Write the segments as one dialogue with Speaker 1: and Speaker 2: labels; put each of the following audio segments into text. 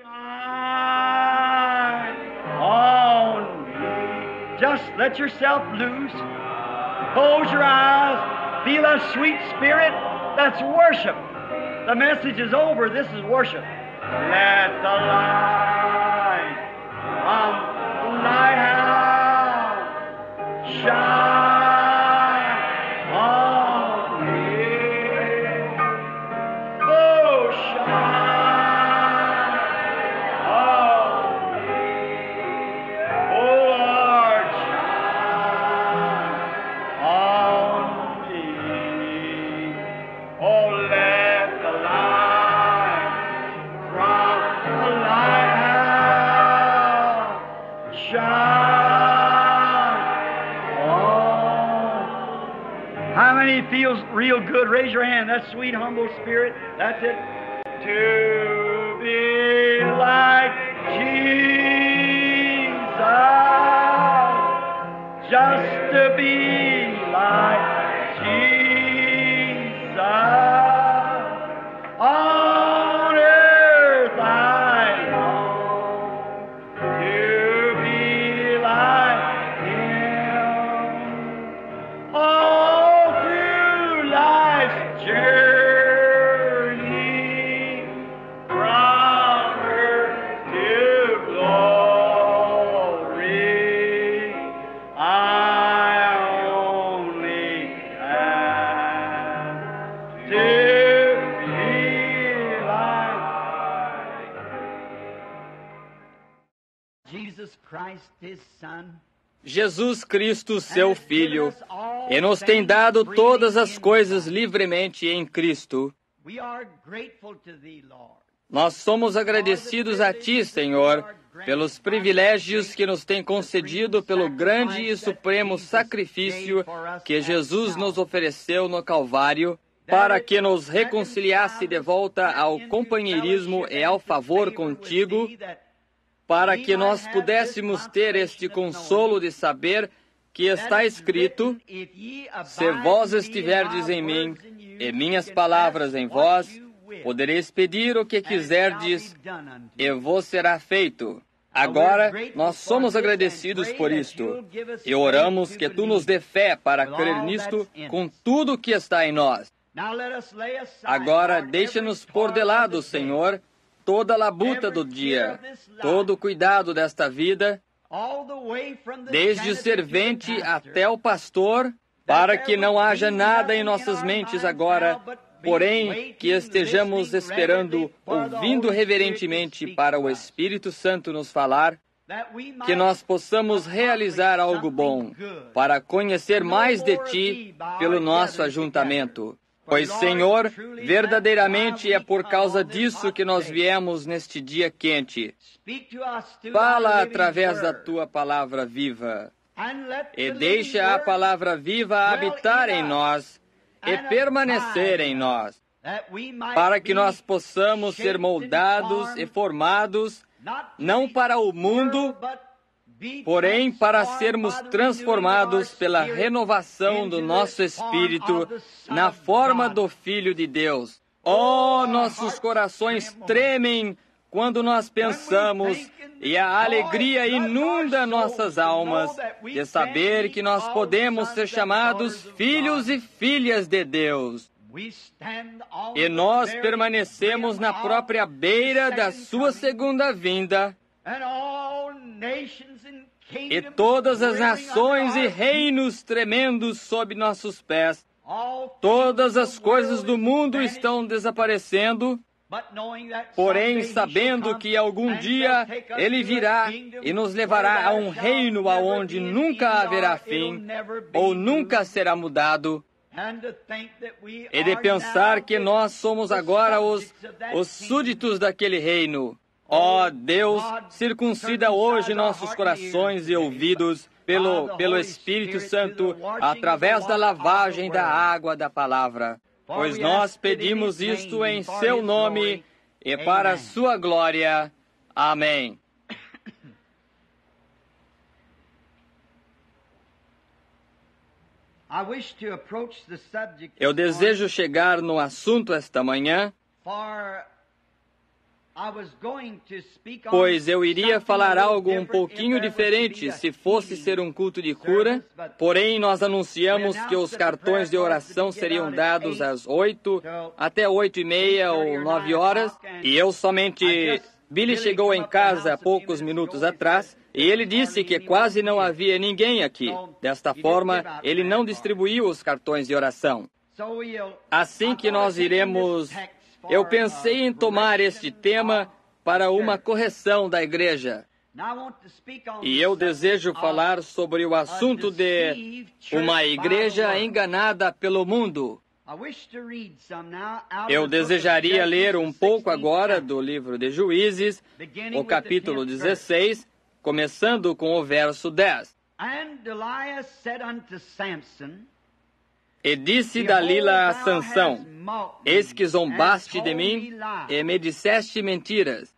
Speaker 1: Shine on me. Just let yourself loose. Close your eyes. Feel that sweet spirit. That's worship. The message is over. This is worship. Let the light from the lighthouse shine on me. Oh, shine on me. Oh, Lord, shine on me. Oh, let the light from the lighthouse shine on. How many feels real good? Raise your hand. That sweet, humble spirit. That's it. To be like Jesus. Just to be like Jesus. On earth I long to be like Him. All through life's journey, from earth to glory, I only have to be like Jesus Christ, His Son.
Speaker 2: Jesus Cristo, seu Filho, e nos tem dado todas as coisas livremente em Cristo.
Speaker 1: We are grateful to Thee, Lord.
Speaker 2: Nós somos agradecidos a Ti, Senhor, pelos privilégios que nos tem concedido pelo grande e supremo sacrifício que Jesus nos ofereceu no Calvário, para que nos reconciliasse de volta ao companheirismo e ao favor contigo, para que nós pudéssemos ter este consolo de saber que está escrito: se vós estiverdes em mim e minhas palavras em vós, podereis pedir o que quiserdes e vos será feito. Agora, nós somos agradecidos por isto e oramos que Tu nos dê fé para crer nisto com tudo o que está em nós. Agora, deixa-nos pôr de lado, Senhor, toda a labuta do dia, todo o cuidado desta vida, desde o servente até o pastor, para que não haja nada em nossas mentes agora, porém que estejamos esperando, ouvindo reverentemente para o Espírito Santo nos falar, que nós possamos realizar algo bom, para conhecer mais de Ti pelo nosso ajuntamento. Pois, Senhor, verdadeiramente é por causa disso que nós viemos neste dia quente. Fala através da Tua palavra viva e deixa a palavra viva habitar em nós e permanecer em nós, para que nós possamos ser moldados e formados, não para o mundo, porém para sermos transformados pela renovação do nosso espírito na forma do Filho de Deus. Oh, nossos corações tremem quando nós pensamos, e a alegria inunda nossas almas de saber que nós podemos ser chamados filhos e filhas de Deus. E nós permanecemos na própria beira da Sua segunda vinda, e todas as nações e reinos tremendos sob nossos pés. Todas as coisas do mundo estão desaparecendo, porém sabendo que algum dia Ele virá e nos levará a um reino aonde nunca haverá fim, ou nunca será mudado. E de pensar que nós somos agora os súditos daquele reino. Ó Deus, circuncida hoje nossos corações e ouvidos pelo Espírito Santo, através da lavagem da água da palavra. Pois nós pedimos isto em Seu nome e para a Sua glória. Amém. Eu desejo chegar no assunto esta manhã, pois eu iria falar algo um pouquinho diferente se fosse ser um culto de cura, porém nós anunciamos que os cartões de oração seriam dados às 8 até 8:30 ou 9 horas, e eu somente... Billy chegou em casa há poucos minutos atrás e ele disse que quase não havia ninguém aqui. Desta forma, ele não distribuiu os cartões de oração. Assim que nós iremos... Eu pensei em tomar este tema para uma correção da igreja. E eu desejo falar sobre o assunto de uma igreja enganada pelo mundo. Eu desejaria ler um pouco agora do livro de Juízes, o capítulo 16, começando com o verso 10. E disse Dalila a Sansão: eis que zombaste de mim e me disseste mentiras.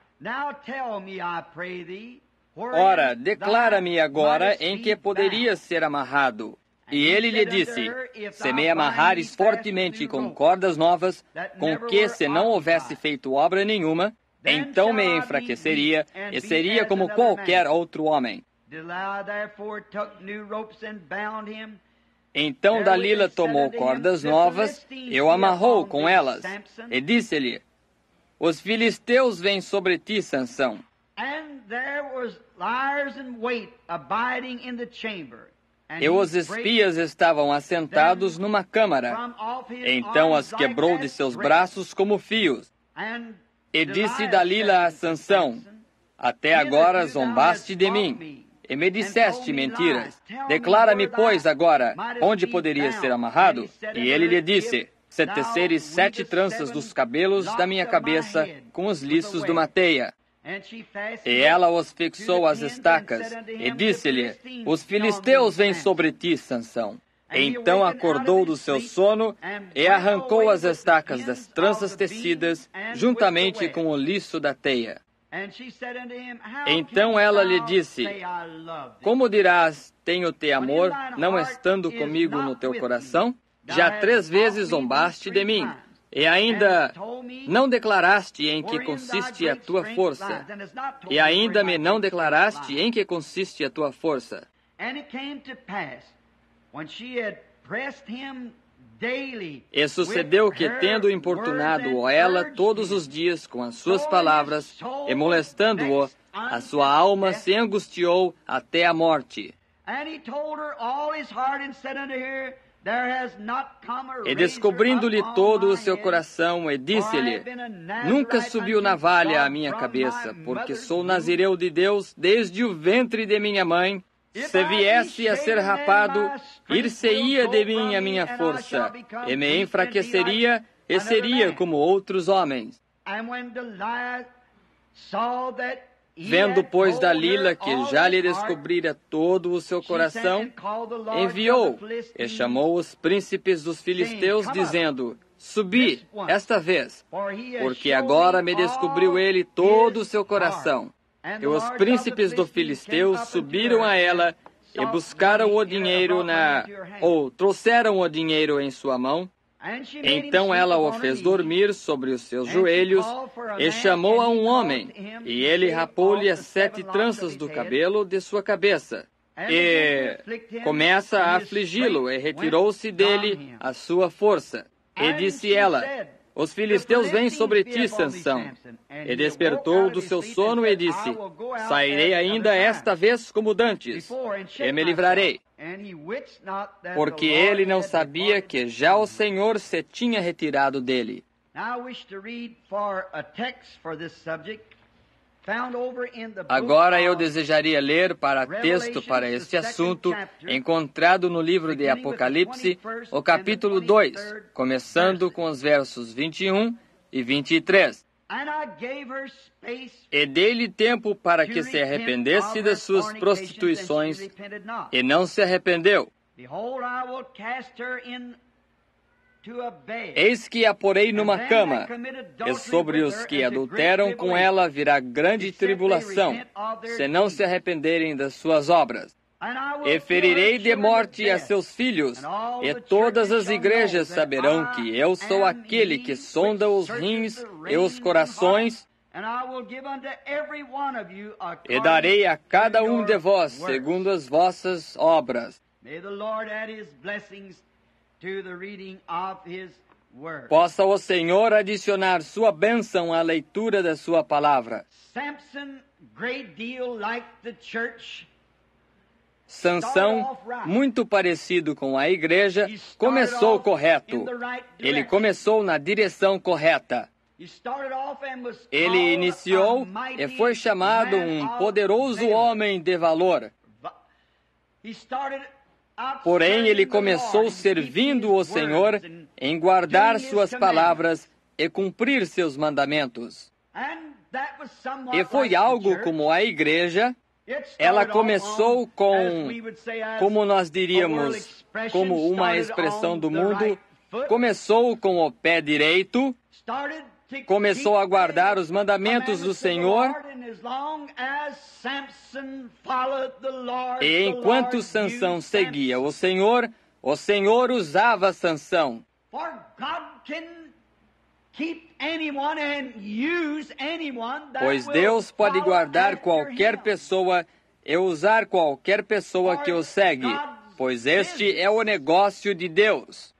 Speaker 2: Ora, declara-me agora em que poderias ser amarrado. E ele lhe disse: se me amarrares fortemente com cordas novas, com que se não houvesse feito obra nenhuma, então me enfraqueceria e seria como qualquer outro homem. Então Dalila tomou cordas novas e o amarrou com elas, e disse-lhe: os filisteus vêm sobre ti, Sansão. E os espias estavam assentados numa câmara. Então as quebrou de seus braços como fios. E disse Dalila a Sansão: até agora zombaste de mim, e me disseste mentiras. Declara-me, pois, agora, onde poderia ser amarrado? E ele lhe disse: se teceres 7 tranças dos cabelos da minha cabeça com os liços de uma teia. E ela os fixou às estacas, e disse-lhe: os filisteus vêm sobre ti, Sansão. Então acordou do seu sono, e arrancou as estacas das tranças tecidas, juntamente com o liço da teia. Então ela lhe disse: como dirás, tenho-te amor, não estando comigo no teu coração? Já 3 vezes zombaste de mim. E ainda não declaraste em que consiste a tua força. E ainda me não declaraste em que consiste a tua força. E sucedeu que, tendo importunado ela todos os dias com as suas palavras, e molestando-o, a sua alma se angustiou até a morte. E descobrindo-lhe todo o seu coração, e disse-lhe: nunca subiu navalha à minha cabeça, porque sou nazireu de Deus desde o ventre de minha mãe. Se viesse a ser rapado, ir-se-ia de mim a minha força, e me enfraqueceria, e seria como outros homens. Vendo, pois, Dalila que já lhe descobrira todo o seu coração, enviou e chamou os príncipes dos filisteus, dizendo: subi esta vez, porque agora me descobriu ele todo o seu coração. E os príncipes dos filisteus subiram a ela e buscaram o dinheiro trouxeram o dinheiro em sua mão. Então ela o fez dormir sobre os seus joelhos e chamou a um homem, e ele rapou-lhe as 7 tranças do cabelo de sua cabeça. E começa a afligi-lo, e retirou-se dele a sua força. E disse ela: os filisteus vêm sobre ti, Sansão. E despertou do seu sono e disse: sairei ainda esta vez como dantes, e me livrarei. Porque ele não sabia que já o Senhor se tinha retirado dele. Agora eu desejaria ler para texto para este assunto, encontrado no livro de Apocalipse, o capítulo 2, começando com os versos 21 e 23. E dei-lhe tempo para que se arrependesse das suas prostituições, e não se arrependeu. Eis que a porei numa cama, e sobre os que adulteram com ela virá grande tribulação, se não se arrependerem das suas obras. E ferirei de morte a seus filhos, e todas as igrejas saberão que eu sou aquele que sonda os rins e os corações, E darei a cada um de vós segundo as vossas obras. Possa o Senhor adicionar sua bênção à leitura da sua palavra. Sansão, muito parecido com a igreja, começou correto. Ele começou na direção correta. Ele iniciou e foi chamado um poderoso homem de valor. Porém, ele começou servindo o Senhor em guardar suas palavras e cumprir seus mandamentos. E foi algo como a igreja. Ela começou com, como nós diríamos, como uma expressão do mundo, começou com o pé direito, começou a guardar os mandamentos do Senhor, e enquanto Sansão seguia o Senhor usava Sansão. Pois Deus pode guardar qualquer pessoa e usar qualquer pessoa que o segue, pois este é o negócio de Deus.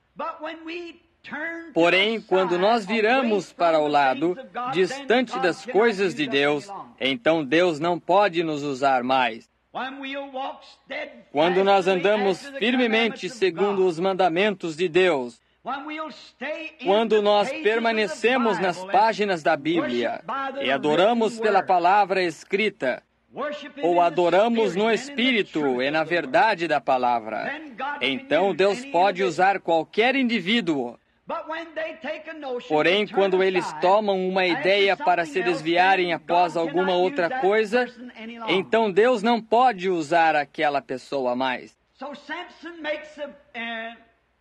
Speaker 2: Porém, quando nós viramos para o lado, distante das coisas de Deus, então Deus não pode nos usar mais. Quando nós andamos firmemente segundo os mandamentos de Deus, quando nós permanecemos nas páginas da Bíblia e adoramos pela palavra escrita, ou adoramos no Espírito e na verdade da palavra, então Deus pode usar qualquer indivíduo. Porém, quando eles tomam uma ideia para se desviarem após alguma outra coisa, então Deus não pode usar aquela pessoa mais.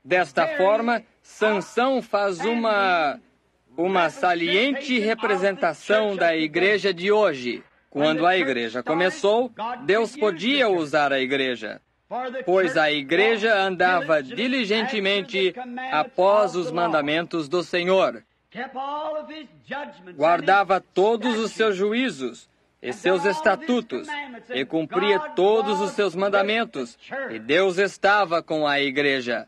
Speaker 2: Desta forma, Sansão faz uma saliente representação da igreja de hoje. Quando a igreja começou, Deus podia usar a igreja, pois a igreja andava diligentemente após os mandamentos do Senhor. Guardava todos os seus juízos e seus estatutos, e cumpria todos os seus mandamentos, e Deus estava com a igreja.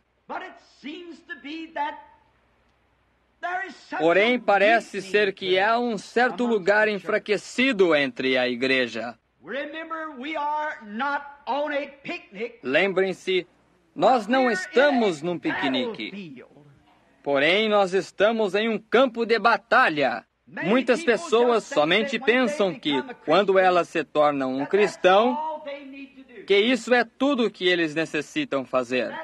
Speaker 2: Porém, parece ser que há um certo lugar enfraquecido entre a igreja. Lembrem-se, nós não estamos num piquenique. Porém, nós estamos em um campo de batalha. Muitas pessoas somente pensam que, quando elas se tornam um cristão, que isso é tudo o que eles necessitam fazer.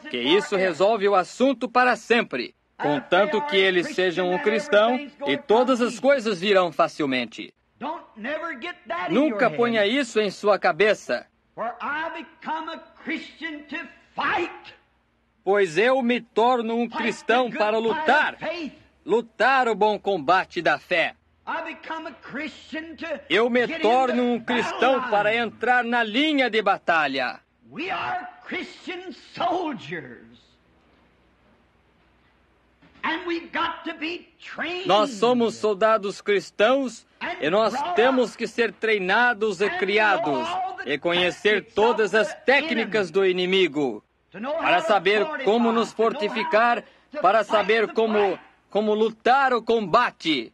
Speaker 2: Que isso resolve o assunto para sempre, contanto que eles sejam um cristão, e todas as coisas virão facilmente. Nunca ponha isso em sua cabeça. Pois eu me torno um cristão para lutar o bom combate da fé. Eu me torno um cristão para entrar na linha de batalha. Nós somos soldados cristãos e nós temos que ser treinados e criados e conhecer todas as técnicas do inimigo para saber como nos fortificar, para saber como lutar o combate.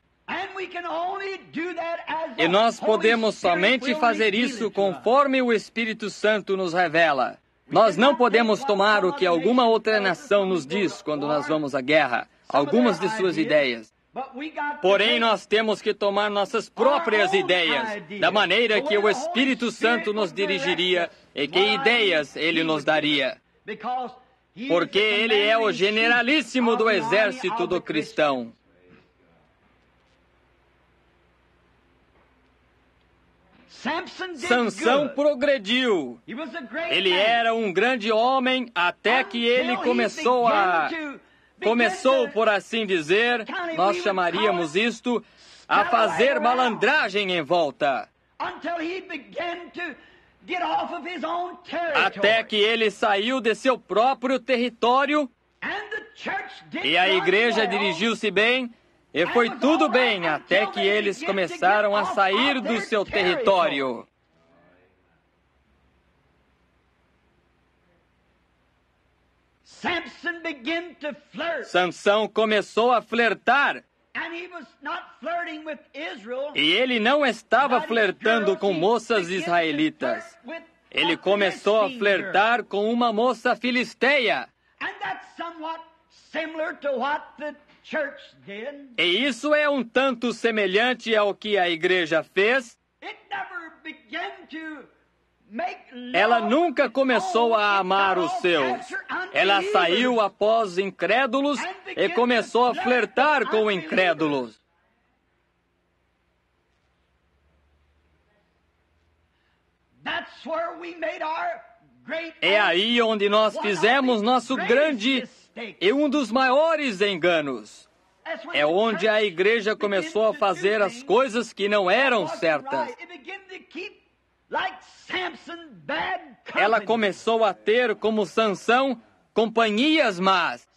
Speaker 2: E nós podemos somente fazer isso conforme o Espírito Santo nos revela. Nós não podemos tomar o que alguma outra nação nos diz quando nós vamos à guerra, algumas de suas ideias. Porém, nós temos que tomar nossas próprias ideias, da maneira que o Espírito Santo nos dirigiria e que ideias Ele nos daria. Porque Ele é o generalíssimo do exército do cristão. Sansão progrediu. Ele era um grande homem até que ele começou, por assim dizer, nós chamaríamos isto, a fazer malandragem em volta. Até que ele saiu de seu próprio território e a igreja dirigiu-se bem, E foi tudo bem até que eles começaram a sair do seu território. Sansão começou a flertar. E ele não estava flertando com moças israelitas. Ele começou a flertar com uma moça filisteia. E isso é um tanto semelhante ao que a igreja fez. Ela nunca começou a amar os seus. Ela saiu após incrédulos e começou a flertar com incrédulos. É aí onde nós fizemos nosso grande e um dos maiores enganos. É onde a igreja começou a fazer as coisas que não eram certas. Ela começou a ter, como Sansão, companhias más.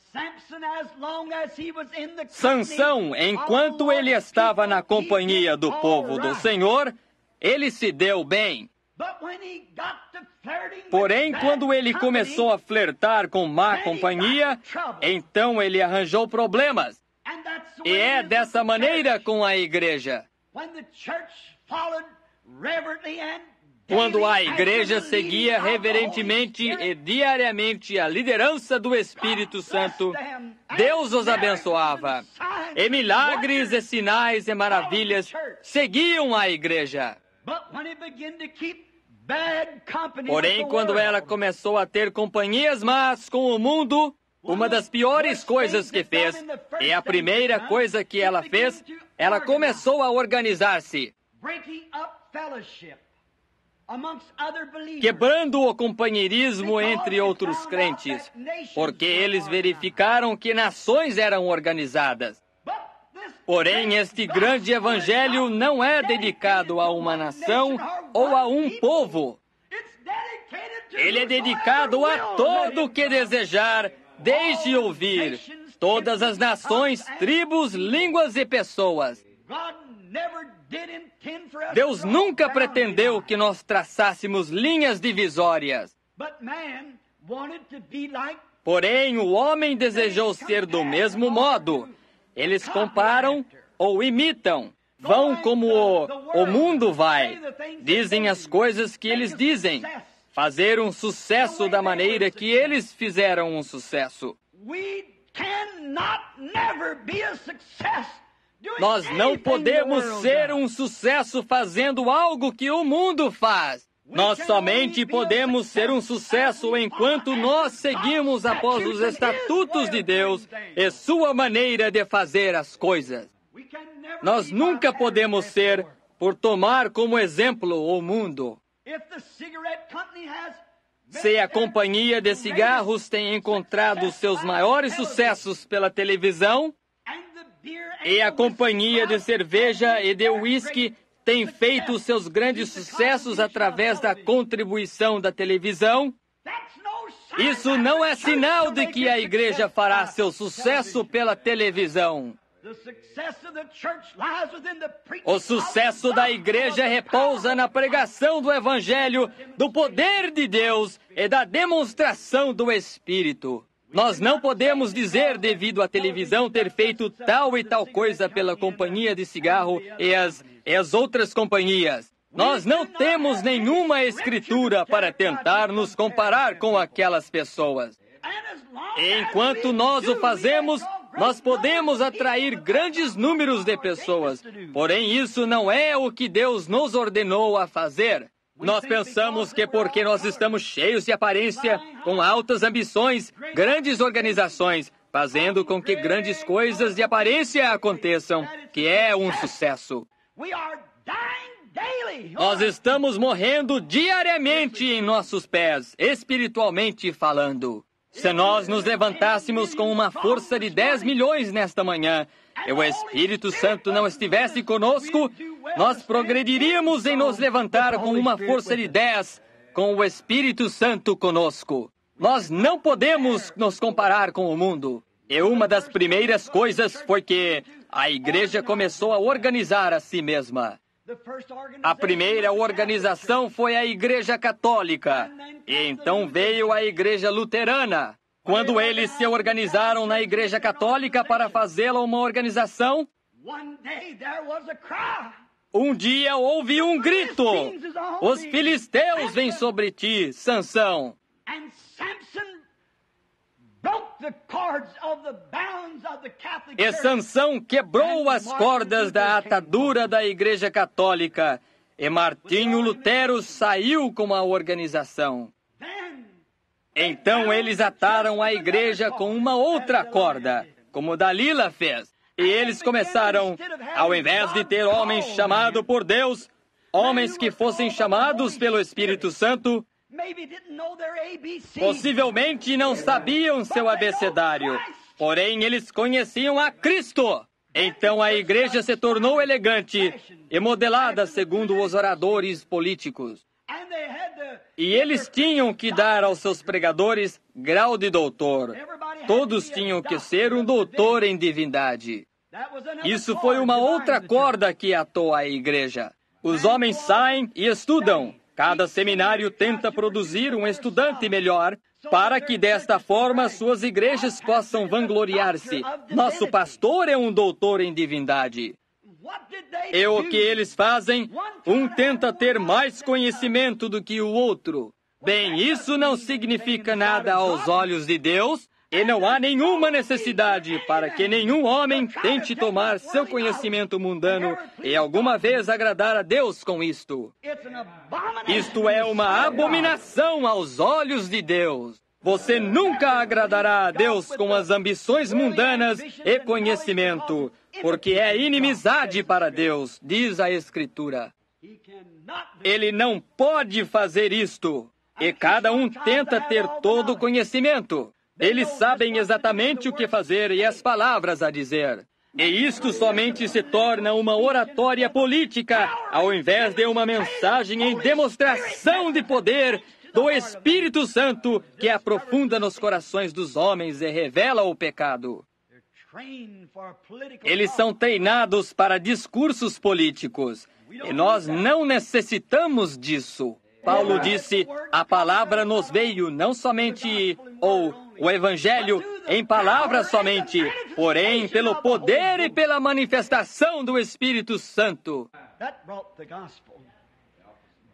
Speaker 2: Sansão, enquanto ele estava na companhia do povo do Senhor, ele se deu bem. Porém, quando ele começou a flertar com má companhia, então ele arranjou problemas. E é dessa maneira com a igreja. Quando a igreja seguia reverentemente e diariamente a liderança do Espírito Santo, Deus os abençoava. E milagres e sinais e maravilhas seguiam a igreja. Porém, quando ela começou a ter companhias más com o mundo, uma das piores coisas que fez, e a primeira coisa que ela fez, ela começou a organizar-se, quebrando o companheirismo entre outros crentes, porque eles verificaram que nações eram organizadas. Porém, este grande evangelho não é dedicado a uma nação ou a um povo. Ele é dedicado a todo o que desejar, deixe ouvir, todas as nações, tribos, línguas e pessoas. Deus nunca pretendeu que nós traçássemos linhas divisórias. Porém, o homem desejou ser do mesmo modo. Eles comparam ou imitam. Vão como o mundo vai. Dizem as coisas que eles dizem. Fazer um sucesso da maneira que eles fizeram um sucesso. Nós não podemos ser um sucesso fazendo algo que o mundo faz. Nós somente podemos ser um sucesso enquanto nós seguimos após os estatutos de Deus e sua maneira de fazer as coisas. Nós nunca podemos ser por tomar como exemplo o mundo. Se a companhia de cigarros tem encontrado seus maiores sucessos pela televisão, e a companhia de cerveja e de uísque tem feito seus grandes sucessos através da contribuição da televisão, isso não é sinal de que a igreja fará seu sucesso pela televisão. O sucesso da igreja repousa na pregação do Evangelho, do poder de Deus e da demonstração do Espírito. Nós não podemos dizer, devido à televisão ter feito tal e tal coisa pela companhia de cigarro e as outras companhias. Nós não temos nenhuma escritura para tentar nos comparar com aquelas pessoas. E enquanto nós o fazemos, nós podemos atrair grandes números de pessoas. Porém, isso não é o que Deus nos ordenou a fazer. Nós pensamos que porque nós estamos cheios de aparência, com altas ambições, grandes organizações, fazendo com que grandes coisas de aparência aconteçam, que é um sucesso. Nós estamos morrendo diariamente em nossos pés, espiritualmente falando. Se nós nos levantássemos com uma força de 10 milhões nesta manhã, e o Espírito Santo não estivesse conosco, nós progrediríamos em nos levantar com uma força de 10, com o Espírito Santo conosco. Nós não podemos nos comparar com o mundo. E uma das primeiras coisas foi que a igreja começou a organizar a si mesma. A primeira organização foi a Igreja Católica, e então veio a Igreja Luterana. Quando eles se organizaram na Igreja Católica para fazê-la uma organização, um dia houve um grito: os filisteus vêm sobre ti, Sansão. E Sansão quebrou as cordas da atadura da Igreja Católica, e Martinho Lutero saiu com a organização. Então eles ataram a igreja com uma outra corda, como Dalila fez. E eles começaram, ao invés de ter homens chamados por Deus, homens que fossem chamados pelo Espírito Santo, possivelmente não sabiam seu abecedário, porém eles conheciam a Cristo. Então a igreja se tornou elegante e modelada segundo os oradores políticos. E eles tinham que dar aos seus pregadores grau de doutor. Todos tinham que ser um doutor em divindade. Isso foi uma outra corda que atou a igreja. Os homens saem e estudam. Cada seminário tenta produzir um estudante melhor, para que desta forma suas igrejas possam vangloriar-se. Nosso pastor é um doutor em divindade. E o que eles fazem? Um tenta ter mais conhecimento do que o outro. Bem, isso não significa nada aos olhos de Deus, e não há nenhuma necessidade para que nenhum homem tente tomar seu conhecimento mundano e alguma vez agradar a Deus com isto. Isto é uma abominação aos olhos de Deus. Você nunca agradará a Deus com as ambições mundanas e conhecimento, porque é inimizade para Deus, diz a Escritura. Ele não pode fazer isto, e cada um tenta ter todo o conhecimento. Eles sabem exatamente o que fazer e as palavras a dizer. E isto somente se torna uma oratória política, ao invés de uma mensagem em demonstração de poder do Espírito Santo que aprofunda nos corações dos homens e revela o pecado. Eles são treinados para discursos políticos, e nós não necessitamos disso. Paulo disse, a palavra nos veio não somente, ou o Evangelho em palavras somente, porém pelo poder e pela manifestação do Espírito Santo.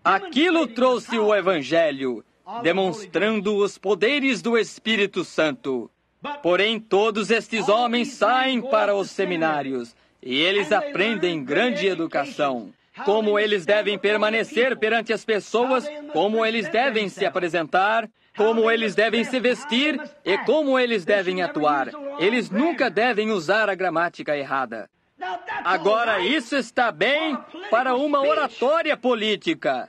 Speaker 2: Aquilo trouxe o Evangelho, demonstrando os poderes do Espírito Santo. Porém, todos estes homens saem para os seminários, e eles aprendem grande educação. Como eles devem permanecer perante as pessoas, como eles devem se apresentar, como eles devem se vestir e como eles devem atuar. Eles nunca devem usar a gramática errada. Agora, isso está bem para uma oratória política.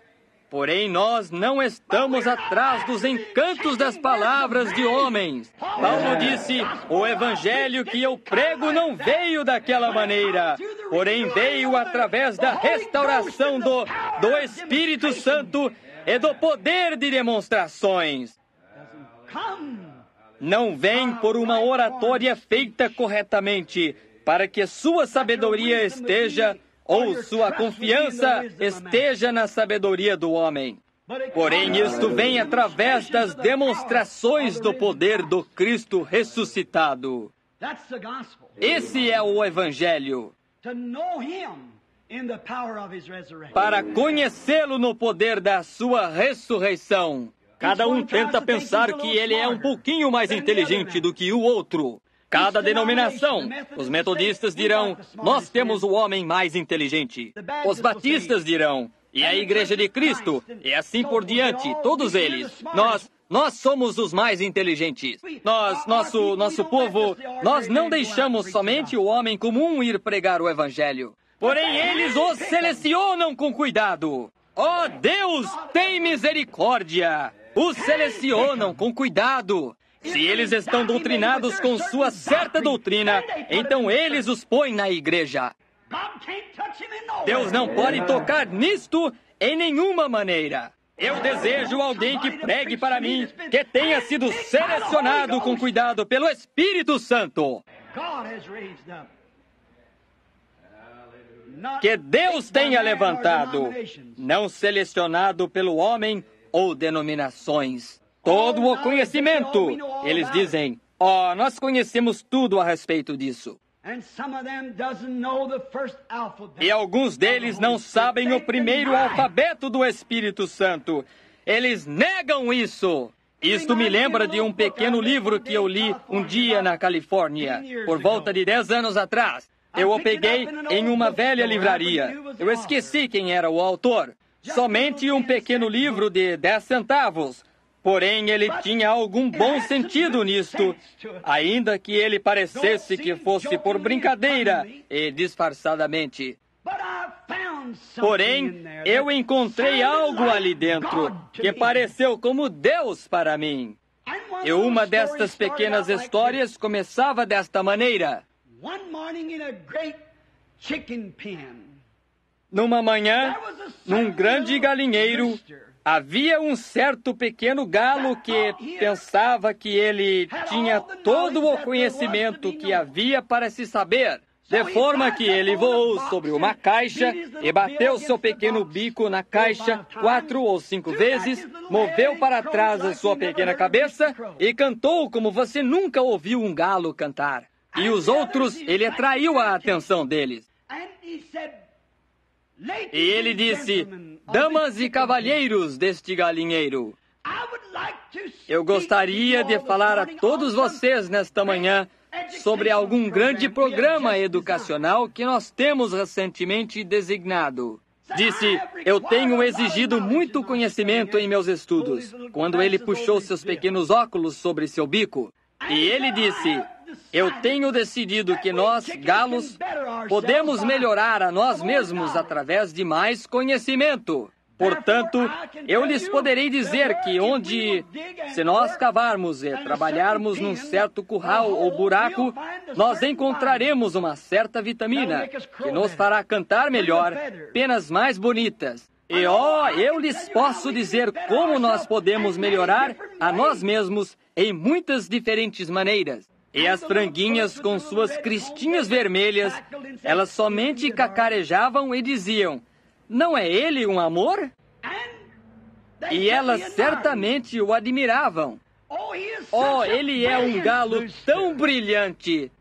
Speaker 2: Porém, nós não estamos atrás dos encantos das palavras de homens. Paulo disse, o evangelho que eu prego não veio daquela maneira, porém veio através da restauração do Espírito Santo e do poder de demonstrações. Não vem por uma oratória feita corretamente, para que sua sabedoria esteja, ou sua confiança esteja na sabedoria do homem. Porém, isto vem através das demonstrações do poder do Cristo ressuscitado. Esse é o Evangelho. Para conhecê-lo no poder da sua ressurreição. Cada um tenta pensar que ele é um pouquinho mais inteligente do que o outro. Cada denominação, os metodistas dirão, nós temos o homem mais inteligente. Os batistas dirão, e a Igreja de Cristo, e assim por diante, todos eles. Nós somos os mais inteligentes. Nosso povo, nós não deixamos somente o homem comum ir pregar o Evangelho. Porém, eles os selecionam com cuidado. Ó Deus, tem misericórdia! Os selecionam com cuidado. Se eles estão doutrinados com sua certa doutrina, então eles os põem na igreja. Deus não pode tocar nisto em nenhuma maneira. Eu desejo alguém que pregue para mim, que tenha sido selecionado com cuidado pelo Espírito Santo. que Deus tenha levantado, não selecionado pelo homem ou denominações. Todo o conhecimento, eles dizem, nós conhecemos tudo a respeito disso. E alguns deles não sabem o primeiro alfabeto do Espírito Santo. Eles negam isso. Isto me lembra de um pequeno livro que eu li um dia na Califórnia, por volta de 10 anos atrás. Eu o peguei em uma velha livraria. Eu esqueci quem era o autor. Somente um pequeno livro de 10 centavos. Porém, ele tinha algum bom sentido nisto, ainda que ele parecesse que fosse por brincadeira e disfarçadamente. Porém, eu encontrei algo ali dentro que pareceu como Deus para mim. E uma destas pequenas histórias começava desta maneira. Numa manhã, num grande galinheiro, havia um certo pequeno galo que pensava que ele tinha todo o conhecimento que havia para se saber, de forma que ele voou sobre uma caixa e bateu seu pequeno bico na caixa 4 ou 5 vezes, moveu para trás a sua pequena cabeça e cantou como você nunca ouviu um galo cantar. E os outros, ele atraiu a atenção deles. E ele disse, damas e cavalheiros deste galinheiro, eu gostaria de falar a todos vocês nesta manhã sobre algum grande programa educacional que nós temos recentemente designado. Disse, eu tenho exigido muito conhecimento em meus estudos, quando ele puxou seus pequenos óculos sobre seu bico. E ele disse, eu tenho decidido que nós, galos, podemos melhorar a nós mesmos através de mais conhecimento. Portanto, eu lhes poderei dizer que se nós cavarmos e trabalharmos num certo curral ou buraco, nós encontraremos uma certa vitamina que nos fará cantar melhor, penas mais bonitas. E eu lhes posso dizer como nós podemos melhorar a nós mesmos em muitas diferentes maneiras. E as franguinhas com suas cristinhas vermelhas, elas somente cacarejavam e diziam, não é ele um amor? E elas certamente o admiravam. Ele é um galo tão brilhante.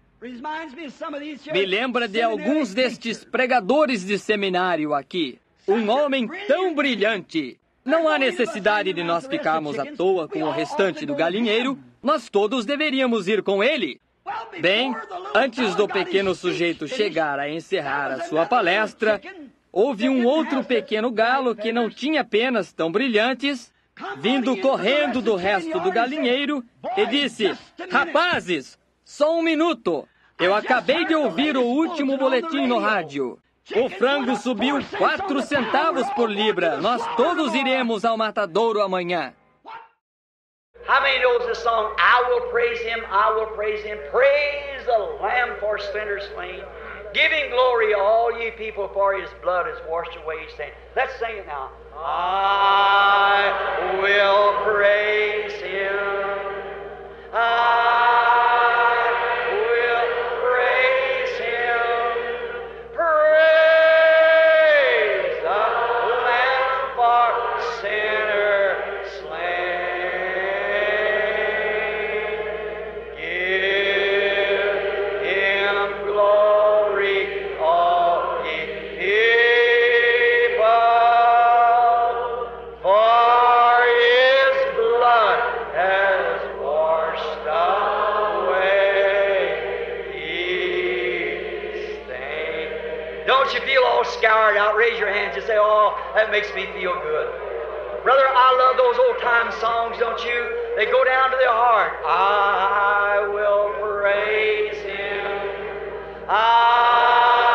Speaker 2: Me lembra de alguns destes pregadores de seminário aqui. Um homem tão brilhante. Não há necessidade de nós ficarmos à toa com o restante do galinheiro. Nós todos deveríamos ir com ele. Bem, antes do pequeno sujeito chegar a encerrar a sua palestra, houve um outro pequeno galo que não tinha penas tão brilhantes, vindo correndo do resto do galinheiro, e disse, rapazes, só um minuto. Eu acabei de ouvir o último boletim no rádio. O frango subiu 4 centavos por libra. Nós todos iremos ao matadouro amanhã.
Speaker 1: How many knows the song, I will praise him, praise the Lamb for sinners slain, give him glory, all ye people, for his blood has washed away his sin. Let's sing it now. I will praise him, I will praise him, praise the Lamb for sinners slain. Don't you feel all scoured out? Raise your hands and say, oh, that makes me feel good. Brother, I love those old-time songs, don't you? They go down to the heart. I will praise him. I